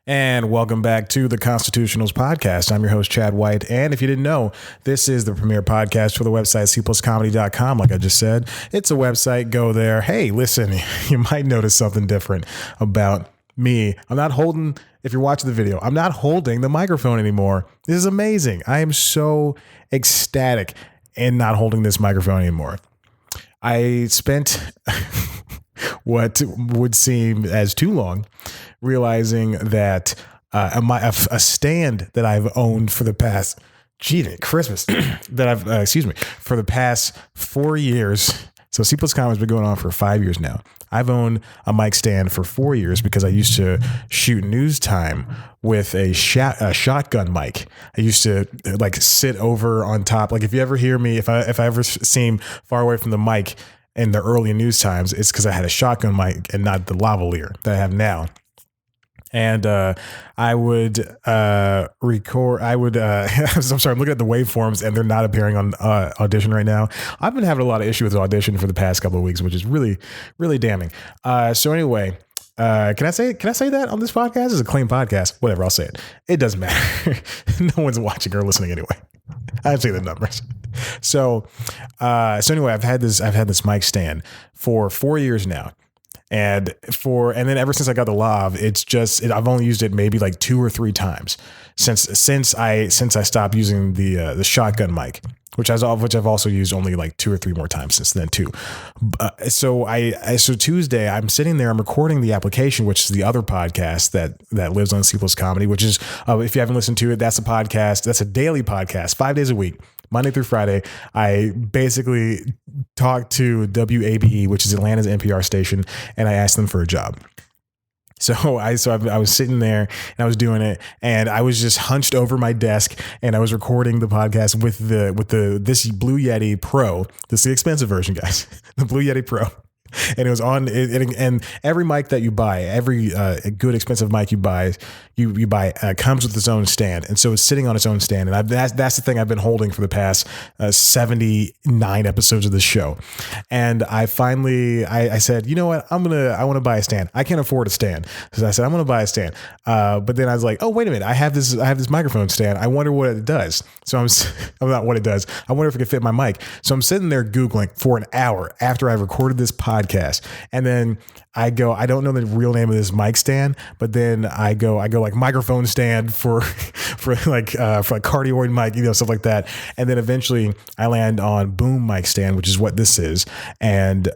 And welcome back to the Constitutionals podcast. I'm your host, Chad White. And if you didn't know, this is the premier podcast for the website cpluscomedy.com. Like I just said, it's a website. Go there. Hey, listen, you might notice something different about me. I'm not holding, if you're watching the video, I'm not holding the microphone anymore. This is amazing. I am so ecstatic in not holding this microphone anymore. I spent what would seem as too long realizing that a stand that I've owned for the past, Christmas, for the past 4 years. So C Plus Comedy has been going on for 5 years now. I've owned a mic stand for 4 years because I used to shoot news time with a shotgun mic. I used to like sit over on top. Like if you ever hear me, if I ever seem far away from the mic in the early news times, it's because I had a shotgun mic and not the lavalier that I have now. And I would record, I'm sorry, I'm looking at the waveforms and they're not appearing on Audition right now. I've been having a lot of issue with Audition for the past couple of weeks, which is really, really damning. So anyway, can I say that on this podcast? It's a clean podcast. Whatever, I'll say it. It doesn't matter. No one's watching or listening anyway. I've seen the numbers. So anyway, I've had this mic stand for 4 years now. And then ever since I got the Lav, I've only used it maybe like 2 or 3 times since I stopped using the shotgun mic, which I've also used only like 2 or 3 more times since then too. So Tuesday I'm sitting there, I'm recording the application, which is the other podcast that lives on C Plus Comedy, which is if you haven't listened to it, that's a podcast. That's a daily podcast, 5 days a week. Monday through Friday, I basically talk to WABE, which is Atlanta's NPR station, and I asked them for a job. So I was sitting there and I was doing it, and I was just hunched over my desk, and I was recording the podcast with this Blue Yeti Pro. This is the expensive version, guys. The Blue Yeti Pro. And it was on it, and every mic that you buy, every good expensive mic you buy comes with its own stand, and so it's sitting on its own stand. And that's the thing I've been holding for the past 79 episodes of this show. And I finally I said, you know what, I want to buy a stand. I can't afford a stand, so I said I'm going to buy a stand. But then I was like, oh wait a minute, I have this microphone stand. I wonder what it does. So I'm not what it does. I wonder if it can fit my mic. So I'm sitting there Googling for an hour after I recorded this podcast. And then I don't know the real name of this mic stand, but then I go like microphone stand for cardioid mic, stuff like that. And then eventually I land on boom mic stand, which is what this is. And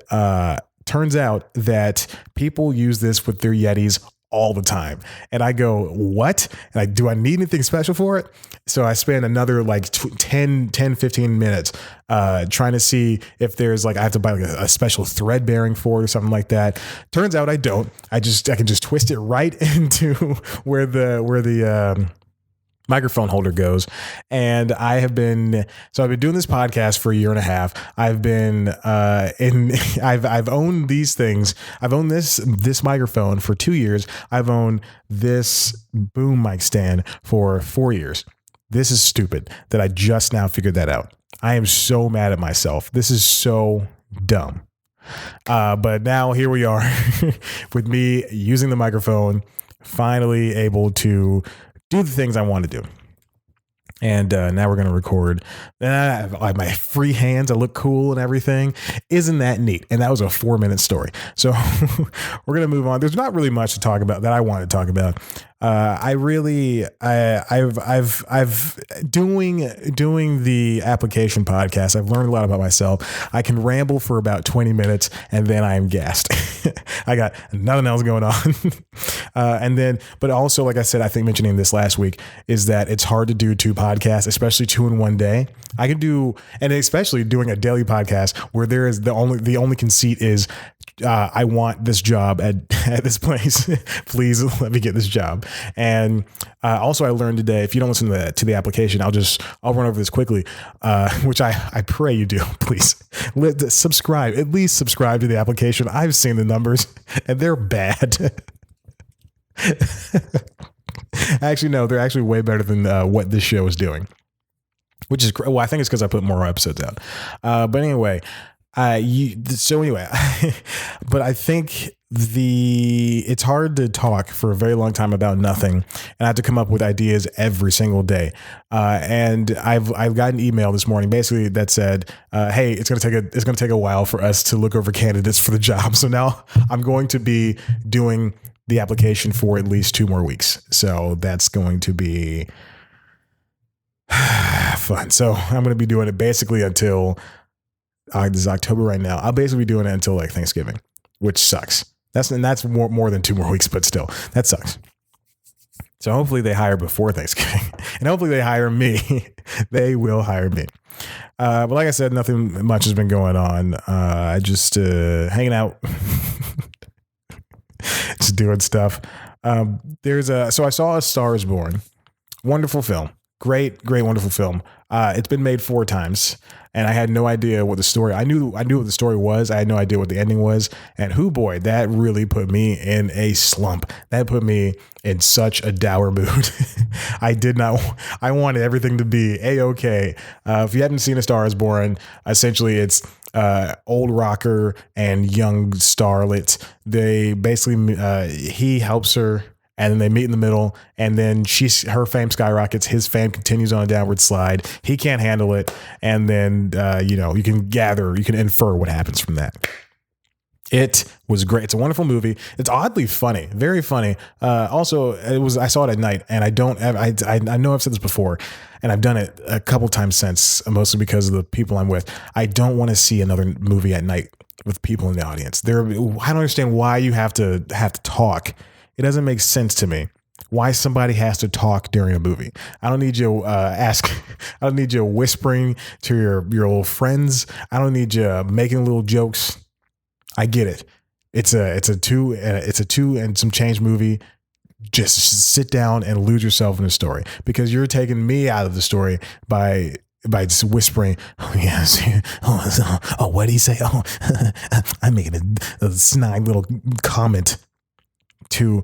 turns out that people use this with their Yetis all the time. And I go, what? And do I need anything special for it? So I spend another like 10, 15 minutes trying to see if there's I have to buy like a special thread bearing for it or something like that. Turns out I don't. I can just twist it right into where the microphone holder goes. And I've been doing this podcast for a year and a half. I've owned these things. I've owned this microphone for 2 years. I've owned this boom mic stand for 4 years. This is stupid that I just now figured that out. I am so mad at myself. This is so dumb. But now here we are with me using the microphone, finally able to do the things I want to do. And now we're going to record. I have my free hands. I look cool and everything. Isn't that neat? And that was a 4-minute story. So we're going to move on. There's not really much to talk about that I want to talk about. I've doing the application podcast. I've learned a lot about myself. I can ramble for about 20 minutes and then I am gassed. I got nothing else going on. But also, like I said, I think mentioning this last week is that it's hard to do 2 podcasts, especially 2 in one day. I can do, and especially doing a daily podcast where there is the only conceit is, I want this job at this place. Please let me get this job. And also I learned today, if you don't listen to the application, I'll run over this quickly, which I pray you do, please. Subscribe, at least subscribe to the application. I've seen the numbers and they're bad. Actually, no, they're actually way better than what this show is doing, which is, well, I think it's because I put more episodes out. But anyway, but I think it's hard to talk for a very long time about nothing, and I have to come up with ideas every single day. And I've got an email this morning basically that said, "Hey, it's gonna take a while for us to look over candidates for the job." So now I'm going to be doing the application for at least 2 more weeks. So that's going to be fun. So I'm going to be doing it basically until this is October right now. I'll basically be doing it until like Thanksgiving, which sucks. That's more than 2 more weeks, but still, that sucks. So hopefully they hire before Thanksgiving, and hopefully they hire me. They will hire me. But like I said, nothing much has been going on. I just hanging out, just doing stuff. So I saw A Star Is Born. Wonderful film. Great, wonderful film. It's been made 4 times, and I had no idea what the story. I knew what the story was. I had no idea what the ending was, and boy, that really put me in a slump. That put me in such a dour mood. I wanted everything to be A-okay. If you haven't seen A Star Is Born, essentially it's old rocker and young starlet. They basically he helps her. And then they meet in the middle, and then her fame skyrockets. His fame continues on a downward slide. He can't handle it. And then, you can infer what happens from that. It was great. It's a wonderful movie. It's oddly funny, very funny. Also, I saw it at night, and I know I've said this before, and I've done it a couple times since, mostly because of the people I'm with. I don't want to see another movie at night with people in the audience. I don't understand why you have to talk. It doesn't make sense to me why somebody has to talk during a movie. I don't need you I don't need you whispering to your little friends. I don't need you making little jokes. I get it. It's a 2 and some change movie. Just sit down and lose yourself in the story, because you're taking me out of the story by just whispering. Oh yes. Oh, what did he say? Oh, I'm making a snide little comment. Two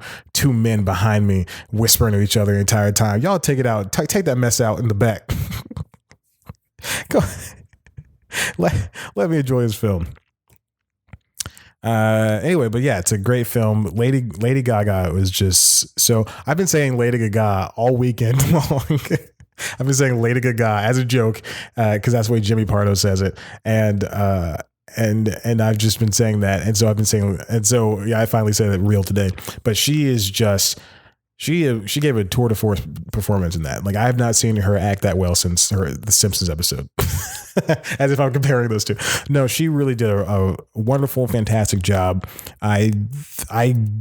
men behind me whispering to each other the entire time. Y'all take it out. Take that mess out in the back. Go. Let me enjoy this film. Anyway, but yeah, it's a great film. Lady Gaga was just so. I've been saying Lady Gaga all weekend long. I've been saying Lady Gaga as a joke because that's the way Jimmy Pardo says it, and I've just been saying that, and so I've been saying, and so yeah, I finally said it real today. But she is just she gave a tour de force performance in that. Like, I have not seen her act that well since the Simpsons episode. As if I'm comparing those two. No, she really did a wonderful, fantastic job. I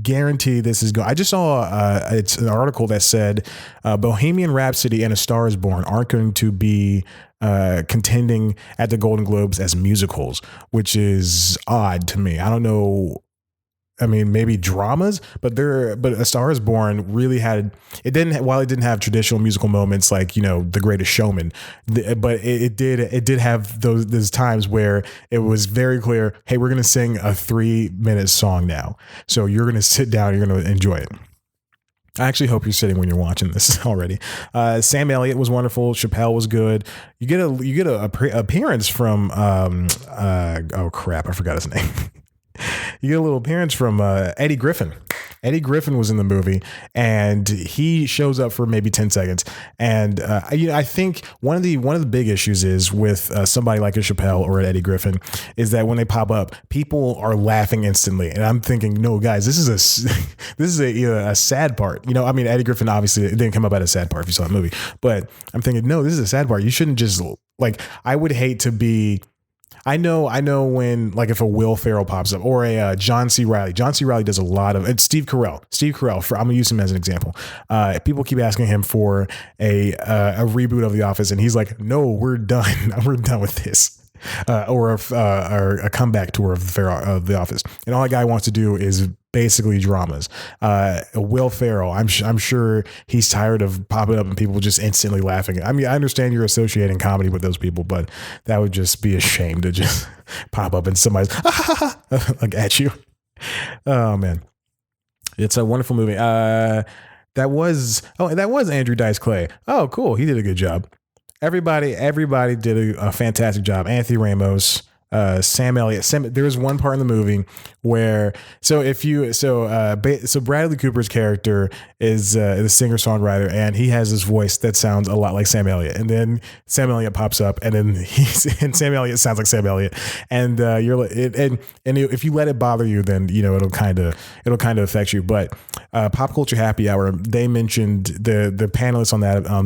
guarantee this is going. I just saw it's an article that said Bohemian Rhapsody and A Star Is Born aren't going to be contending at the Golden Globes as musicals, which is odd to me. I don't know. I mean, maybe dramas, but A Star Is Born really had, while it didn't have traditional musical moments like, The Greatest Showman, but it did have those times where it was very clear, hey, we're going to sing a 3-minute song now. So you're going to sit down, you're going to enjoy it. I actually hope you're sitting when you're watching this already. Sam Elliott was wonderful. Chappelle was good. You get a appearance from, oh crap, I forgot his name. You get a little appearance from Eddie Griffin. Eddie Griffin was in the movie, and he shows up for maybe 10 seconds. And I think one of the big issues is with somebody like a Chappelle or an Eddie Griffin is that when they pop up, people are laughing instantly. And I'm thinking, no, guys, this is a sad part. I mean, Eddie Griffin obviously it didn't come up at a sad part if you saw the movie, but I'm thinking, no, this is a sad part. You shouldn't just I would hate to be. I know when, like, if a Will Ferrell pops up or a John C. Reilly. John C. Reilly does a lot of, and Steve Carell, I'm going to use him as an example. People keep asking him for a reboot of The Office, and he's like, no, we're done. We're done with this. Or a comeback tour of The Office. And all that guy wants to do is basically dramas. Will Ferrell, I'm sure he's tired of popping up and people just instantly laughing. I mean, I understand you're associating comedy with those people, but that would just be a shame to just pop up and somebody's like at you. Oh man, it's a wonderful movie. That was Andrew Dice Clay. Oh, cool. He did a good job. Everybody did a fantastic job. Anthony Ramos, Sam Elliott. There was one part in the movie where so Bradley Cooper's character is the singer songwriter, and he has this voice that sounds a lot like Sam Elliott. And then Sam Elliott pops up, and then Sam Elliott sounds like Sam Elliott, and if you let it bother you, then it'll kind of affect you. But Pop Culture Happy Hour, they mentioned the panelists on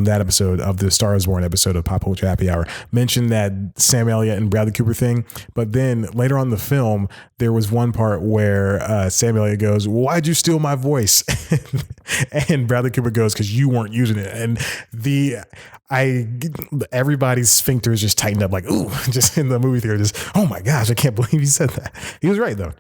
that episode of the Star Is Born episode of Pop Culture Happy Hour mentioned that Sam Elliott and Bradley Cooper thing. But then later on in the film, there was one part where Sam Elliott goes, "Why'd you steal my voice?" And Bradley Cooper goes, "Because you weren't using it." And everybody's sphincters just tightened up, like, ooh, just in the movie theater, just, oh my gosh, I can't believe he said that. He was right though.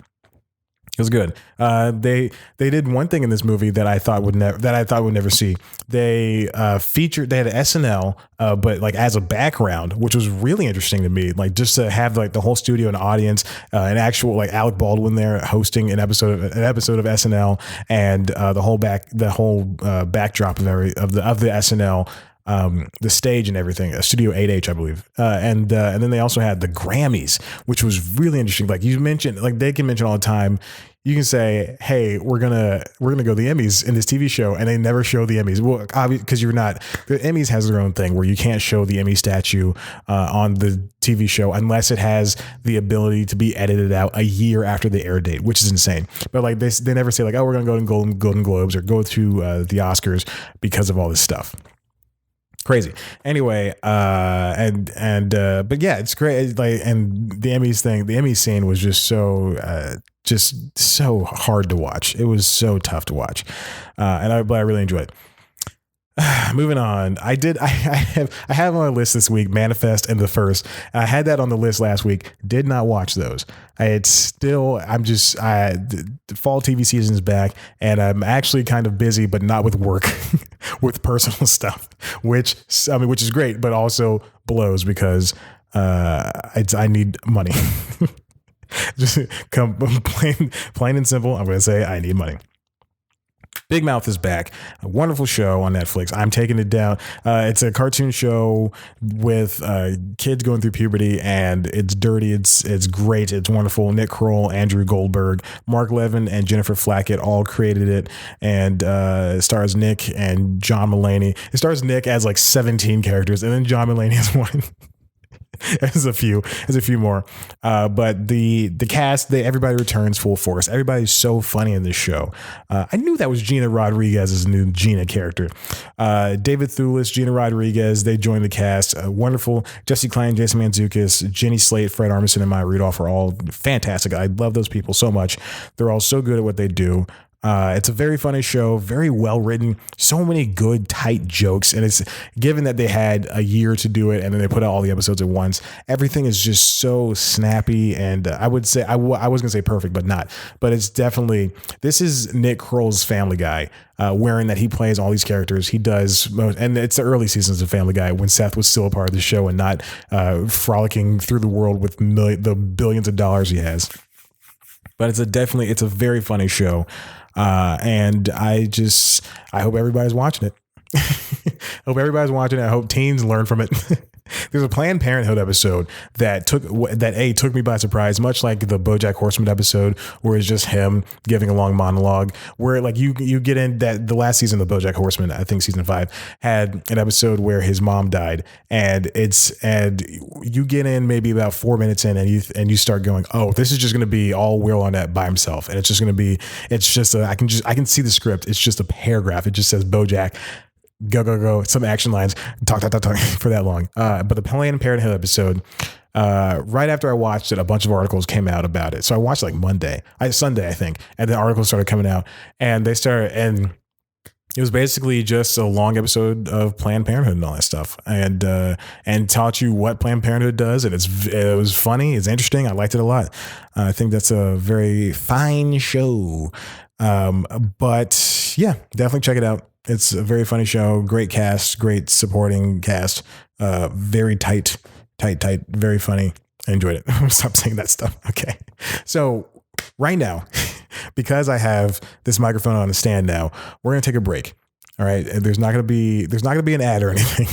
It was good. They did one thing in this movie that I thought would never see. They had an SNL, but like as a background, which was really interesting to me. Like just to have like the whole studio and audience, an actual like Alec Baldwin there hosting an episode of SNL, and the whole backdrop of the SNL. The stage and everything, Studio 8H, I believe. And then they also had the Grammys, which was really interesting. Like you mentioned, like they can mention all the time. You can say, "Hey, we're gonna go to the Emmys in this TV show," and they never show the Emmys. Well, obviously, because the Emmys has their own thing where you can't show the Emmy statue on the TV show unless it has the ability to be edited out a year after the air date, which is insane. But like they never say like, "Oh, we're gonna go to Golden Globes or go to the Oscars because of all this stuff." Crazy. Anyway, but yeah, it's great. Like, and the Emmy scene was just so hard to watch. It was so tough to watch, but I really enjoyed it. Moving on, I have on my list this week Manifest and The First. I had that on the list last week. Did not watch those. The fall TV season is back, and I'm actually kind of busy, but not with work, with personal stuff, which is great, but also blows because I need money. Just plain and simple. I'm going to say I need money. Big Mouth is back. A wonderful show on Netflix. I'm taking it down. It's a cartoon show with kids going through puberty, and it's dirty. It's great. It's wonderful. Nick Kroll, Andrew Goldberg, Mark Levin, and Jennifer Flackett all created it, and it stars Nick and John Mulaney. It stars Nick as like 17 characters, and then John Mulaney as one. There's a few more. But the cast, everybody returns full force. Everybody's so funny in this show. I knew that was Gina Rodriguez's new Gina character. David Thewlis, Gina Rodriguez, they joined the cast. Wonderful. Jesse Klein, Jason Mantzoukas, Jenny Slate, Fred Armisen, and Maya Rudolph are all fantastic. I love those people so much. They're all so good at what they do. It's a very funny show, very well written, so many good, tight jokes. And it's given that they had a year to do it and then they put out all the episodes at once. Everything is just so snappy. And I would say, I was going to say perfect, but not. But it's definitely, this is Nick Kroll's Family Guy, wherein that he plays all these characters. He does, and it's the early seasons of Family Guy when Seth was still a part of the show and not frolicking through the world with the billions of dollars he has. But it's a very funny show. And I hope everybody's watching it. I hope teens learn from it. There's a Planned Parenthood episode that took me by surprise, much like the BoJack Horseman episode, where it's just him giving a long monologue. Where like you get in that the last season of BoJack Horseman, I think season 5, had an episode where his mom died, and you get in maybe about 4 minutes in, and you start going, oh, this is just going to be all Will Arnett by himself, and I can see the script. It's just a paragraph. It just says BoJack. Go, some action lines, talk for that long. But the Planned Parenthood episode, right after I watched it, a bunch of articles came out about it. So I watched like Sunday, I think, and the articles started coming out, and it was basically just a long episode of Planned Parenthood and all that stuff, and taught you what Planned Parenthood does, and it was funny, it's interesting. I liked it a lot. I think that's a very fine show. But yeah, definitely check it out. It's a very funny show. Great cast, great supporting cast. Very tight, very funny. I enjoyed it. I'm gonna stop saying that stuff. Okay. So right now, because I have this microphone on a stand now, we're going to take a break. All right. And there's not going to be an ad or anything.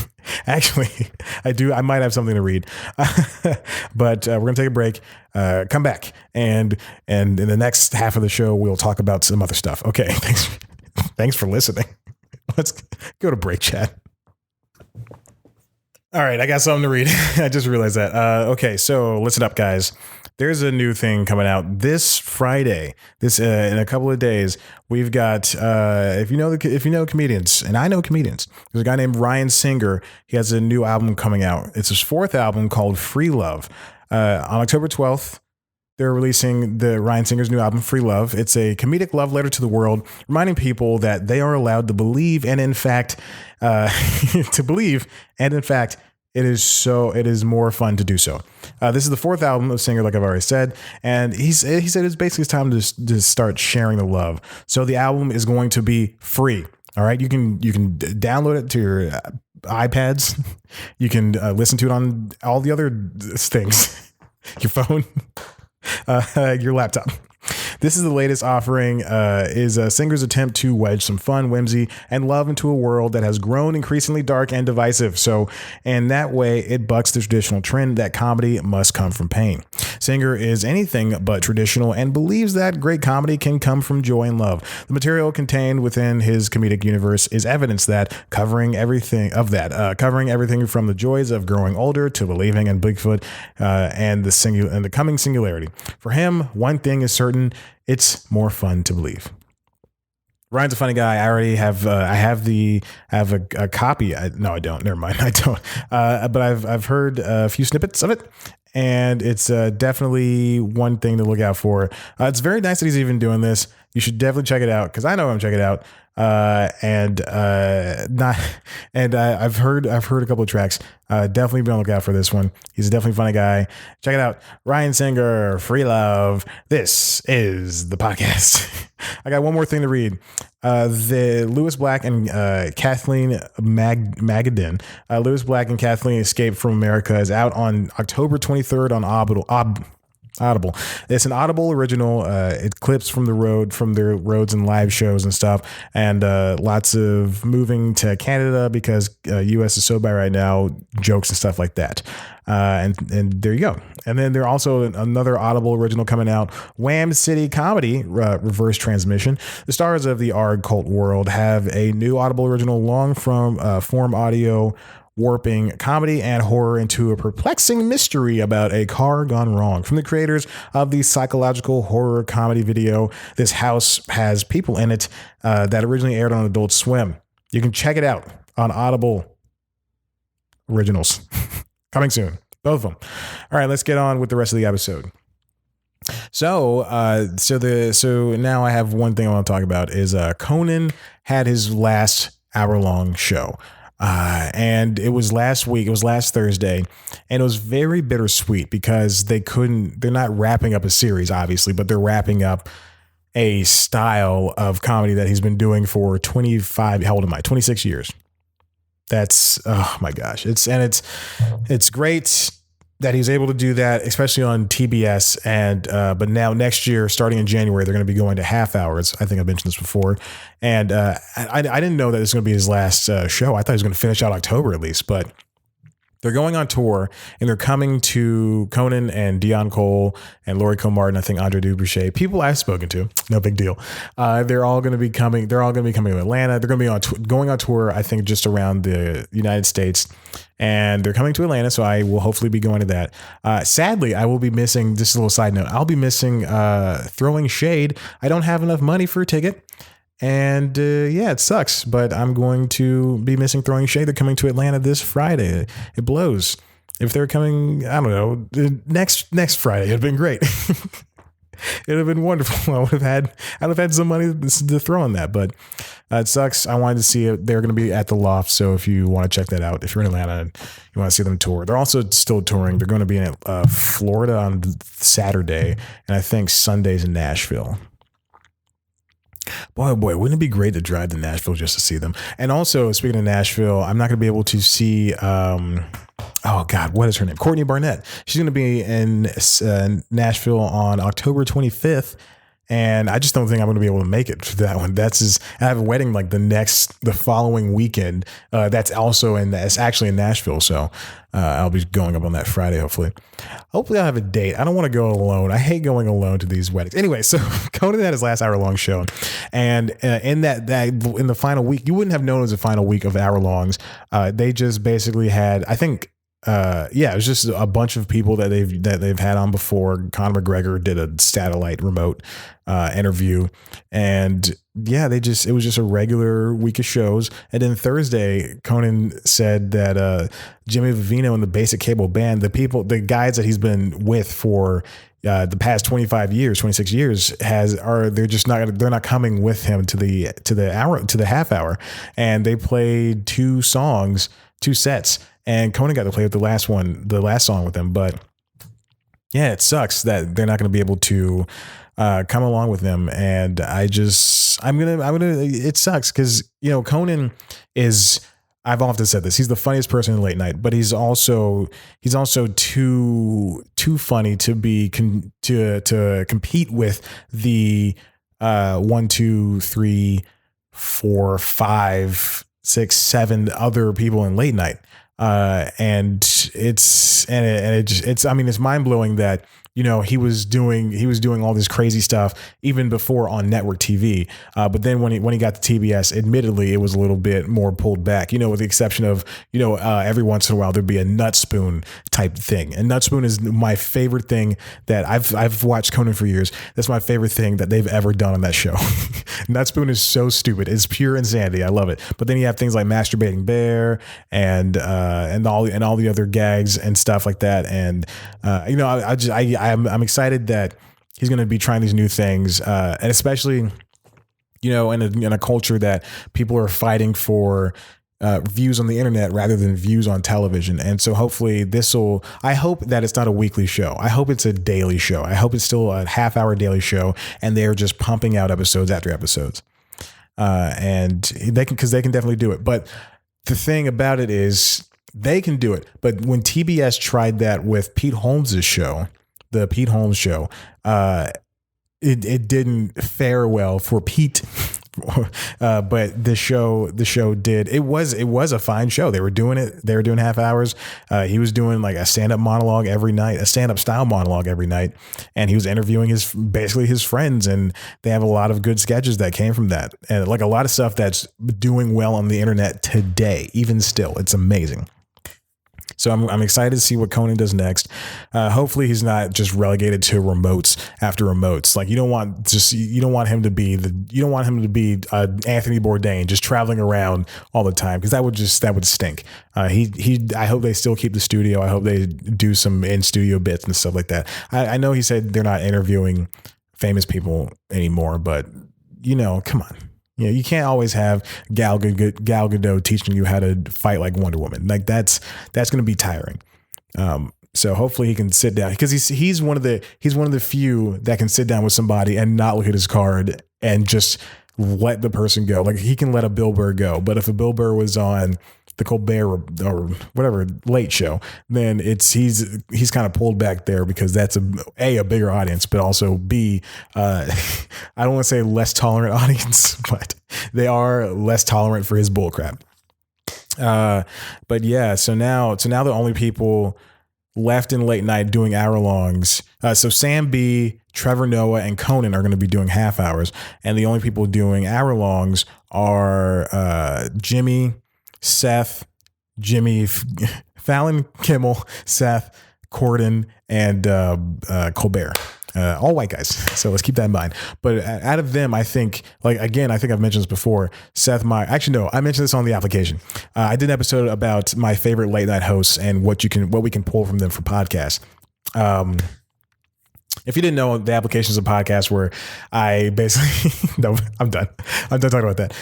Actually, I might have something to read, but we're going to take a break, come back. And in the next half of the show, we'll talk about some other stuff. Okay. Thanks for listening. Let's go to break, chat. All right. I got something to read. I just realized that. Okay. So listen up, guys. There's a new thing coming out this Friday. In a couple of days, we've got if you know comedians, and I know comedians. There's a guy named Ryan Singer. He has a new album coming out. It's his fourth album called Free Love. On October 12th, they're releasing the Ryan Singer's new album, Free Love. It's a comedic love letter to the world, reminding people that they are allowed to believe, and in fact, it is more fun to do so. This is the fourth album of Singer, like I've already said, and he said it's basically time to start sharing the love. So the album is going to be free. All right, you can download it to your iPads. You can listen to it on all the other things, your phone, your laptop. This is the latest offering, is Singer's attempt to wedge some fun, whimsy, and love into a world that has grown increasingly dark and divisive. So, in that way, it bucks the traditional trend that comedy must come from pain. Singer is anything but traditional and believes that great comedy can come from joy and love. The material contained within his comedic universe is evidence that covering everything from the joys of growing older to believing in Bigfoot and the coming singularity. For him, one thing is certain. It's more fun to believe. Ryan's a funny guy. I already have I have a copy. No, I don't. Never mind. I don't. But I've heard a few snippets of it, and it's definitely one thing to look out for. It's very nice that he's even doing this. You should definitely check it out because I know I'm checking it out. I've heard a couple of tracks. Definitely be on the lookout for this one. He's a definitely funny guy. Check it out. Ryan Singer, Free Love. This is the podcast. I got one more thing to read. The Lewis Black and Kathleen Magadan. Lewis Black and Kathleen Escape from America is out on October 23rd on Audible. It's an Audible original. It clips from their roads and live shows and stuff, and lots of moving to Canada because U.S. is so bad right now, jokes and stuff like that. And there you go. And then there also another Audible original coming out, Wham City Comedy, Reverse Transmission. The stars of the ARG cult world have a new Audible original long form audio warping comedy and horror into a perplexing mystery about a car gone wrong. From the creators of the psychological horror comedy video, This House Has People in It, that originally aired on Adult Swim. You can check it out on Audible Originals. Coming soon. Both of them. All right, let's get on with the rest of the episode. So now I have one thing I want to talk about is Conan had his last hour-long show. And it was last Thursday, and it was very bittersweet because they're not wrapping up a series, obviously, but they're wrapping up a style of comedy that he's been doing for 26 years. That's, oh my gosh. It's great that he's able to do that, especially on TBS. And, but now next year, starting in January, they're going to be going to half hours. I think I mentioned this before. And, I didn't know that this was going to be his last show. I thought he was going to finish out October at least, but they're going on tour and they're coming to Conan and Dion Cole and Laurie Kilmartin. I think Andre Dubrichet, people I've spoken to, no big deal. They're all going to be coming. They're all going to be coming to Atlanta. They're going to be going on tour, I think, just around the United States. And they're coming to Atlanta, so I will hopefully be going to that. Sadly, I will be missing, just a little side note, I'll be missing Throwing Shade. I don't have enough money for a ticket. And yeah, it sucks, but I'm going to be missing Throwing Shade. They're coming to Atlanta this Friday. It blows. If they're coming, I don't know, next Friday, it'd been great. It'd have been wonderful. I'd have had some money to throw on that, but it sucks. I wanted to see it. They're going to be at the Loft, so if you want to check that out, if you're in Atlanta and you want to see them tour, they're also still touring. They're going to be in Florida on Saturday, and I think Sunday's in Nashville. Boy, oh boy, wouldn't it be great to drive to Nashville just to see them? And also, speaking of Nashville, I'm not going to be able to see, oh God, what is her name? Courtney Barnett. She's going to be in Nashville on October 25th. And I just don't think I'm going to be able to make it to that one. I have a wedding like the following weekend. That's actually in Nashville. So I'll be going up on that Friday, hopefully. Hopefully I'll have a date. I don't want to go alone. I hate going alone to these weddings. Anyway, so Conan had his last hour-long show. And in the final week, you wouldn't have known it was the final week of hour-longs. They just basically had, I think, it was just a bunch of people that they've had on before. Conor McGregor did a satellite remote interview, and it was just a regular week of shows. And then Thursday, Conan said that Jimmy Vivino and the Basic Cable Band, the guys that he's been with for the past 26 years, they're not coming with him to the half hour, and they played two sets. And Conan got to play with the last song with them. But yeah, it sucks that they're not going to be able to come along with them. And it sucks because, Conan is, I've often said this, he's the funniest person in late night, but he's also too funny to to compete with the 1, 2, 3, 4, 5, 6, 7 other people in late night. It's mind blowing that, he was doing all this crazy stuff even before on network TV. But then when he got to TBS, admittedly, it was a little bit more pulled back, with the exception of, every once in a while there'd be a Nut Spoon type thing. And Nut Spoon is my favorite thing that I've watched Conan for years. That's my favorite thing that they've ever done on that show. Nut Spoon is so stupid. It's pure insanity. I love it. But then you have things like Masturbating Bear and all the other gags and stuff like that. And, I'm excited that he's going to be trying these new things. And especially, in a culture that people are fighting for views on the internet rather than views on television. And so hopefully I hope that it's not a weekly show. I hope it's a daily show. I hope it's still a half-hour daily show and they're just pumping out episodes after episodes. And they can definitely do it. But the thing about it is they can do it. But when TBS tried that with Pete Holmes' show, the Pete Holmes Show, it didn't fare well for Pete. But the show did. It was a fine show. They were doing half hours. He was doing like a stand-up monologue every night, a stand-up style monologue every night. And he was interviewing his friends, and they have a lot of good sketches that came from that. And like a lot of stuff that's doing well on the internet today, even still, it's amazing. So I'm excited to see what Conan does next. Hopefully he's not just relegated to remotes after remotes. Like you don't want him to be Anthony Bourdain just traveling around all the time, because that would stink. I hope they still keep the studio. I hope they do some in studio bits and stuff like that. I know he said they're not interviewing famous people anymore, but come on. You can't always have Gal Gadot teaching you how to fight like Wonder Woman. Like that's going to be tiring. So hopefully he can sit down, because he's one of the few that can sit down with somebody and not look at his card and just let the person go. Like he can let a Bill Burr go, but if a Bill Burr was on the Colbert or whatever Late Show, then he's kind of pulled back there, because that's a bigger audience, but also B, I don't want to say less tolerant audience, but they are less tolerant for his bullcrap. But yeah, so now the only people left in late night doing hour longs. So Sam B, Trevor Noah, and Conan are going to be doing half hours, and the only people doing hour longs are Jimmy, Seth, Jimmy, Fallon, Kimmel, Seth, Corden, and Colbert. All white guys. So let's keep that in mind. But out of them, I think, I think I've mentioned this before. Seth Meyers. Actually, no, I mentioned this on the application. I did an episode about my favorite late night hosts and what we can pull from them for podcasts. If you didn't know, the application is a podcast where I basically, no, I'm done talking about that.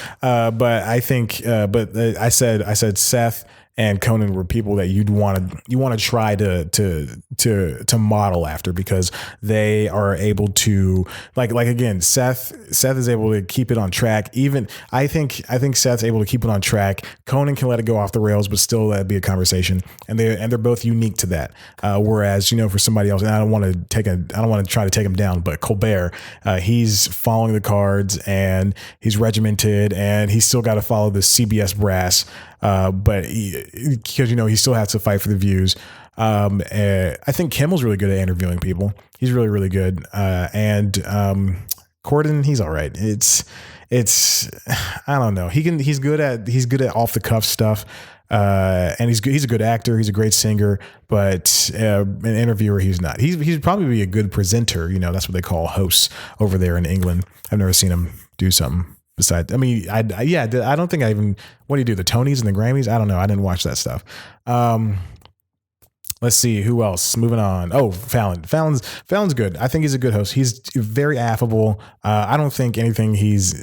But I think, I said Seth and Conan were people that you want to try to model after, because they are able to like again, Seth is able to keep it on track. Even I think Seth's able to keep it on track. Conan can let it go off the rails, but still let it be a conversation. And they're both unique to that. Whereas, for somebody else, and I don't want to try to take him down, but Colbert, he's following the cards and he's regimented and he's still got to follow the CBS brass. But because he still has to fight for the views. I think Kimmel's really good at interviewing people. He's really, really good. And Corden, he's all right. It's I don't know. He's good at off the cuff stuff. And he's a good actor. He's a great singer, but an interviewer, he's not. He'd probably be a good presenter. That's what they call hosts over there in England. I've never seen him do something besides. I mean, I don't think I even. What do you do? The Tonys and the Grammys? I don't know. I didn't watch that stuff. Let's see who else. Moving on. Oh, Fallon. Fallon's good. I think he's a good host. He's very affable. I don't think he's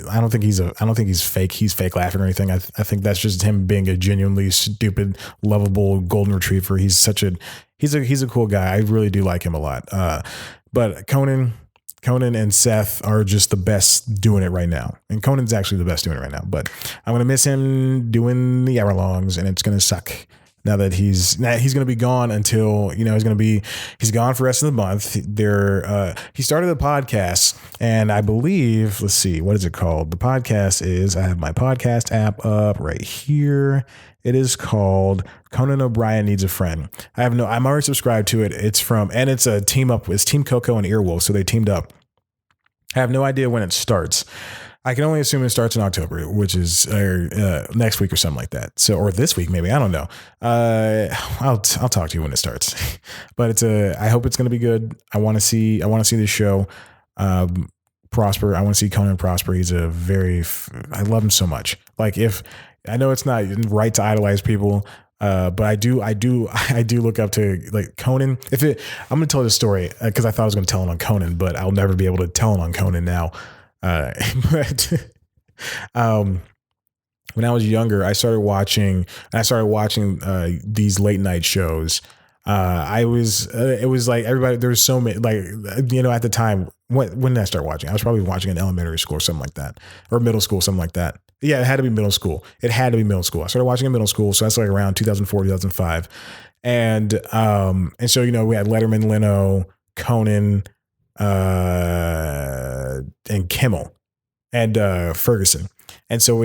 fake. He's fake laughing or anything. I think that's just him being a genuinely stupid, lovable golden retriever. He's a cool guy. I really do like him a lot. But Conan and Seth are just the best doing it right now. And Conan's actually the best doing it right now. But I'm gonna miss him doing the hour-longs, and it's gonna suck. Now that he's going to be gone until, he's gone for the rest of the month. He started a podcast, and I believe, let's see, what is it called? The podcast is, I have my podcast app up right here. It is called Conan O'Brien Needs a Friend. I'm already subscribed to it. It's a team up with Team Coco and Earwolf. So they teamed up. I have no idea when it starts. I can only assume it starts in October, which is next week or something like that. So, or this week, maybe. I don't know. I'll talk to you when it starts. But I hope it's going to be good. I want to see this show prosper. I want to see Conan prosper. He's I love him so much. Like, I know it's not right to idolize people, but I do look up to like Conan. I'm going to tell this story because I thought I was going to tell it on Conan, but I'll never be able to tell it on Conan now. But when I was younger, I started watching these late night shows. It was like everybody, there was so many, like, at the time, when did I start watching? I was probably watching in elementary school or something like that, or middle school, something like that. Yeah, it had to be middle school. I started watching in middle school. So that's like around 2004, 2005. And so, we had Letterman, Leno, Conan, and Kimmel and Ferguson. And so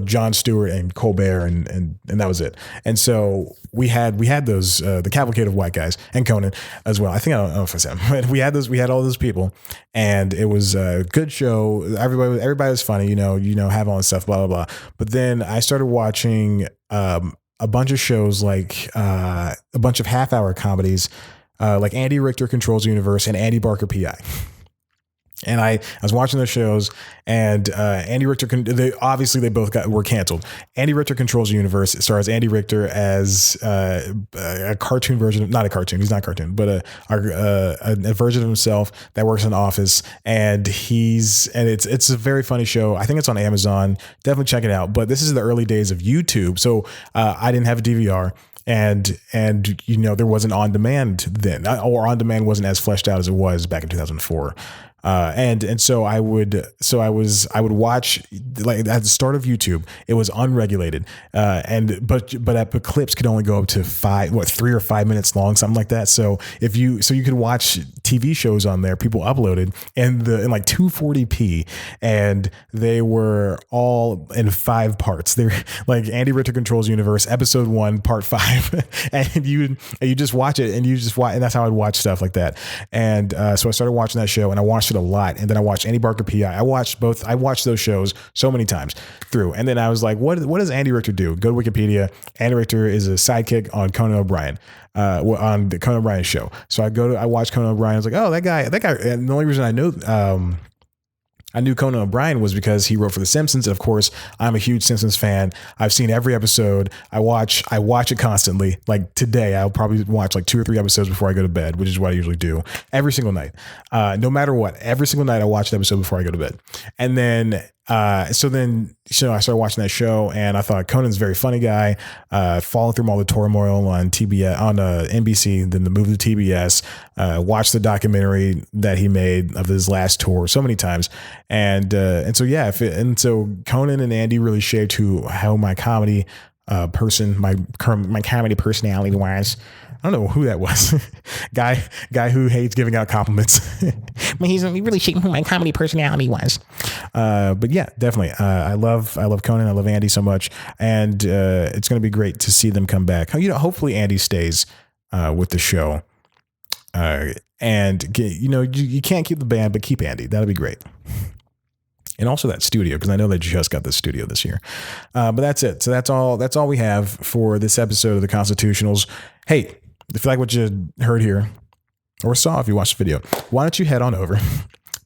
Jon Stewart and Colbert and that was it. And so we had those the cavalcade of white guys and Conan as well. I don't know if I said, but we had all those people, and it was a good show. Everybody was funny, have all this stuff, blah, blah, blah. But then I started watching a bunch of shows, like a bunch of half-hour comedies, like Andy Richter Controls the Universe and Andy Barker PI. And I was watching those shows, and Andy Richter, they both were canceled. Andy Richter Controls the Universe. It stars Andy Richter as a cartoon version of, not a cartoon, he's not a cartoon, but a version of himself that works in an office. And it's a very funny show. I think it's on Amazon. Definitely check it out. But this is the early days of YouTube. So I didn't have a DVR. And there wasn't on demand then, or on demand wasn't as fleshed out as it was back in 2004. And so I would watch, like, at the start of YouTube, it was unregulated. But clips could only go up to 3 or 5 minutes long, something like that. So you could watch TV shows on there, people uploaded in like 240p, and they were all in 5 parts. They're like Andy Richter Controls Universe, episode 1, part 5. And you just watch it, and and that's how I'd watch stuff like that. And, so I started watching that show, and I watched it a lot. And then I watched Andy Barker PI. I watched those shows so many times through. And then I was like, what does Andy Richter do? Go to Wikipedia. Andy Richter is a sidekick on Conan O'Brien, on the Conan O'Brien show. So I watched Conan O'Brien. I was like, oh, that guy. And the only reason I knew Conan O'Brien was because he wrote for The Simpsons. And of course, I'm a huge Simpsons fan. I've seen every episode. I watch it constantly. Like today, I'll probably watch like 2 or 3 episodes before I go to bed, which is what I usually do every single night. No matter what, every single night I watch an episode before I go to bed. And then So I started watching that show, and I thought Conan's a very funny guy, following through all the turmoil on TBS, on NBC, then the move to TBS, watched the documentary that he made of his last tour so many times. And so Conan and Andy really shaped how my comedy my comedy personality was. I don't know who that was. guy who hates giving out compliments. But he really shaped who my comedy personality was. But yeah, definitely. I love Conan. I love Andy so much, and it's going to be great to see them come back. Hopefully Andy stays with the show. You can't keep the band, but keep Andy. That'll be great. And also that studio, because I know they just got the studio this year. But that's it. So that's all we have for this episode of the Constitutionals. Hey, if you like what you heard here, or saw if you watched the video, why don't you head on over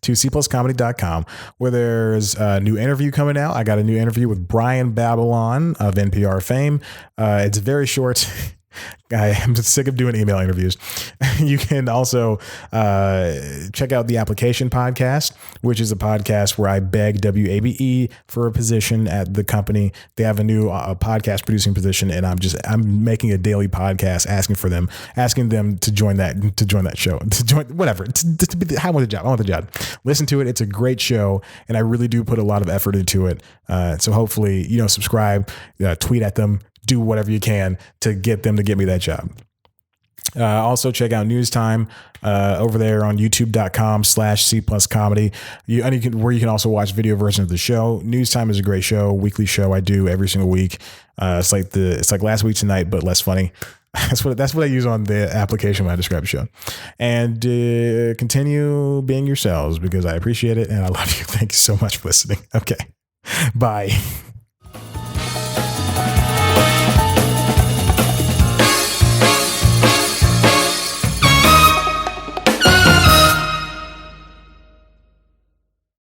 to cpluscomedy.com, where there's a new interview coming out. I got a new interview with Brian Babylon of NPR fame. It's very short. I'm sick of doing email interviews. You can also check out the Application Podcast, which is a podcast where I beg WABE for a position at the company. They have a new podcast producing position, and I'm making a daily podcast asking them to join that show, to join whatever. I want the job. Listen to it. It's a great show, and I really do put a lot of effort into it. So hopefully, subscribe, tweet at them. Do whatever you can to get them to get me that job. Also check out News Time over there on youtube.com/C+comedy. Where you can also watch video version of the show. News Time is a great show, weekly show I do every single week. It's like last week tonight, but less funny. That's what I use on the application when I describe the show. And continue being yourselves, because I appreciate it and I love you. Thank you so much for listening. Okay. Bye.